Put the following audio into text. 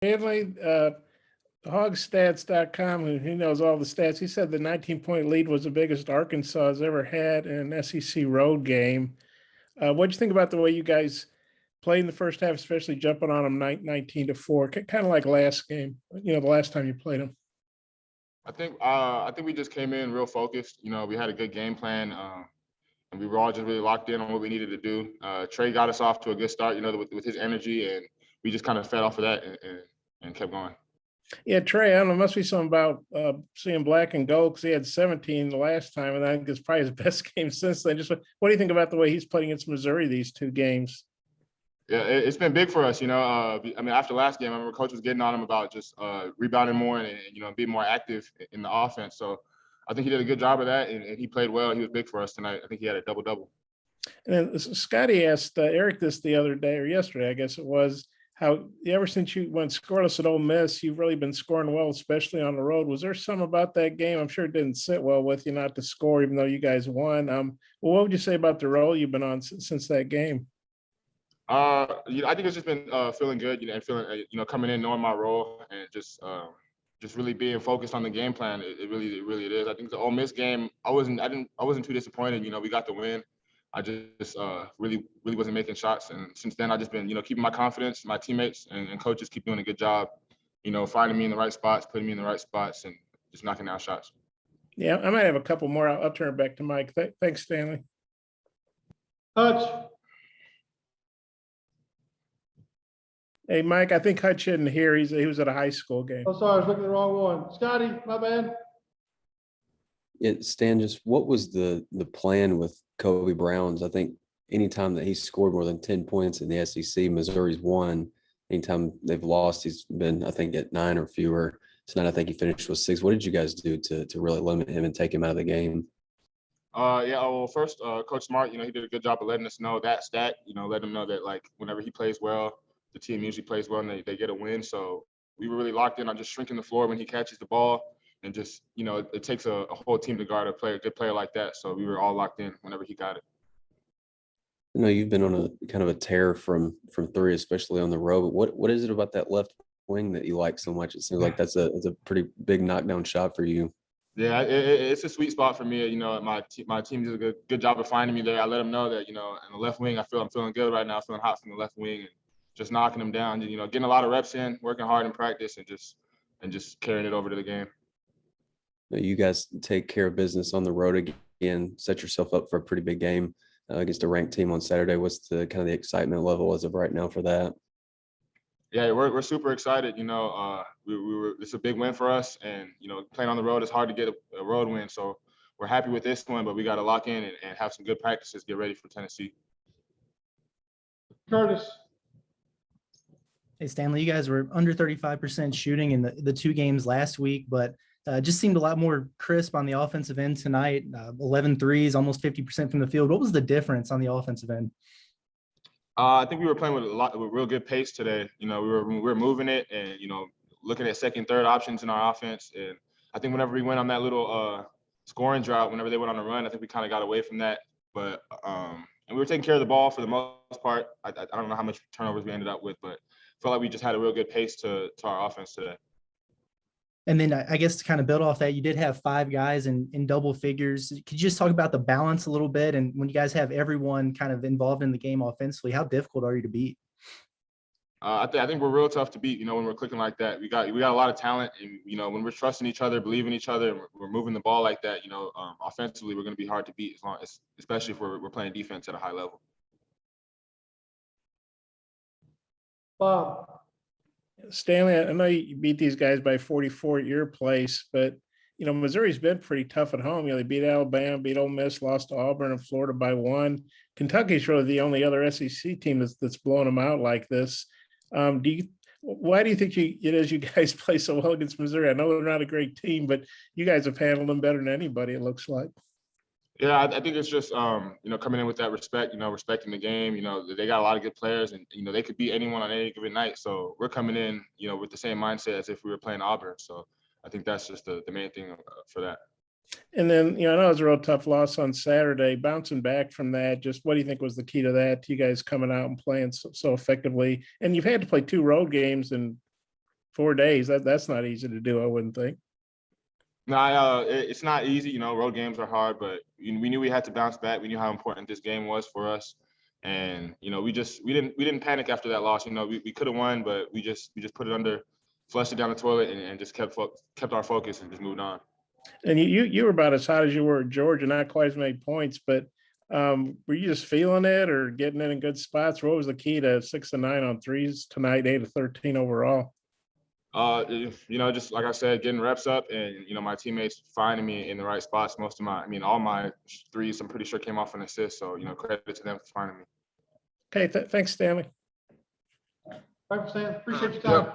Stanley, hogstats.com, who knows all the stats, he said the 19-point lead was the biggest Arkansas has ever had in an SEC road game. What'd you think about the way you guys played in the first half, especially jumping on them 19-4, kind of like last game, the last time you played them? I think we just came in real focused. We had a good game plan, and we were all just really locked in on what we needed to do. Trey got us off to a good start, with his energy, and we just kind of fed off of that and kept going. Yeah, Trey, I don't know, must be something about seeing black and gold, because he had 17 the last time, and I think it's probably his best game since then. Just what do you think about the way he's playing against Missouri these two games? Yeah, it's been big for us. After last game, I remember coach was getting on him about just rebounding more and being more active in the offense. So I think he did a good job of that, and he played well. He was big for us tonight. I think he had a double-double. And then Scotty asked Eric this the other day, or yesterday, I guess it was, how ever since you went scoreless at Ole Miss, you've really been scoring well, especially on the road. Was there something about that game? I'm sure it didn't sit well with you not to score, even though you guys won. What would you say about the role you've been on since that game? I think it's just been feeling good, and feeling, coming in, knowing my role, and just really being focused on the game plan. It really is. I think the Ole Miss game, I wasn't too disappointed. We got the win. I just really wasn't making shots, and since then I've just been, keeping my confidence. My teammates and coaches keep doing a good job, finding me in the right spots, putting me in the right spots, and just knocking down shots. Yeah, I might have a couple more. I'll turn it back to Mike. Thanks, Stanley. Hutch. Hey, Mike, I think Hutch isn't here. He was at a high school game. Oh, sorry, I was looking at the wrong one. Scotty, my bad. Yeah, Stan, just what was the plan with Kobe Browns? I think anytime that he's scored more than 10 points in the SEC, Missouri's won. Anytime they've lost, he's been, I think, at 9 or fewer. Tonight, I think he finished with 6. What did you guys do to really limit him and take him out of the game? First, Coach Smart, he did a good job of letting us know that stat, let him know that, like, whenever he plays well, the team usually plays well and they get a win. So we were really locked in on just shrinking the floor when he catches the ball, and just, it takes a whole team to guard a good player like that. So we were all locked in whenever he got it. I know you've been on a kind of a tear from 3, especially on the road. What is it about that left wing that you like so much? It seems like it's a pretty big knockdown shot for you. Yeah, it's a sweet spot for me. My team did a good job of finding me there. I let them know that, in the left wing, I'm feeling good right now, feeling hot from the left wing, and just knocking them down, getting a lot of reps in, working hard in practice, and just carrying it over to the game. You guys take care of business on the road again, set yourself up for a pretty big game against a ranked team on Saturday. What's the kind of the excitement level as of right now for that? Yeah, we're super excited. It's a big win for us, and playing on the road is hard to get a road win. So we're happy with this one, but we got to lock in and have some good practices, get ready for Tennessee. Curtis. Hey, Stanley, you guys were under 35% shooting in the 2 games last week, but just seemed a lot more crisp on the offensive end tonight. 11 threes, almost 50% from the field. What was the difference on the offensive end? I think we were playing with real good pace today. We were moving it, and looking at second, third options in our offense. And I think whenever we went on that little scoring drought, whenever they went on a run, I think we kind of got away from that. But and we were taking care of the ball for the most part. I don't know how much turnovers we ended up with, but felt like we just had a real good pace to our offense today. And then I guess to kind of build off that, you did have 5 guys in double figures. Could you just talk about the balance a little bit? And when you guys have everyone kind of involved in the game offensively, how difficult are you to beat? I think we're real tough to beat, when we're clicking like that. We got a lot of talent, and, when we're trusting each other, believing each other, and we're moving the ball like that, offensively, we're going to be hard to beat, especially if we're playing defense at a high level. Bob. Stanley, I know you beat these guys by 44 at your place, but Missouri's been pretty tough at home. They beat Alabama, beat Ole Miss, lost to Auburn and Florida by 1. Kentucky's really the only other SEC team that's blowing them out like this. Why do you think it is you guys play so well against Missouri? I know they're not a great team, but you guys have handled them better than anybody, it looks like. Yeah, I think it's just, coming in with that respect, respecting the game. They got a lot of good players, and, they could beat anyone on any given night. So we're coming in, with the same mindset as if we were playing Auburn. So I think that's just the main thing for that. And then, I know it was a real tough loss on Saturday. Bouncing back from that, just what do you think was the key to that? You guys coming out and playing so effectively, and you've had to play 2 road games in 4 days. That's not easy to do, I wouldn't think. No, it's not easy. You know, road games are hard, but we knew we had to bounce back. We knew how important this game was for us, and you know, we didn't panic after that loss. You know, we could have won, but we just put it under, flushed it down the toilet, and just kept our focus and just moved on. And you were about as hot as you were at Georgia, not quite as many points, but were you just feeling it or getting in good spots? What was the key to 6 of 9 on threes tonight, 8 of 13 overall? You know, just like I said, getting reps up, and you know, my teammates finding me in the right spots. All my threes, I'm pretty sure, came off an assist. So you know, credit to them for finding me. Okay, thanks, Stanley. Thanks, Stan. Appreciate your time.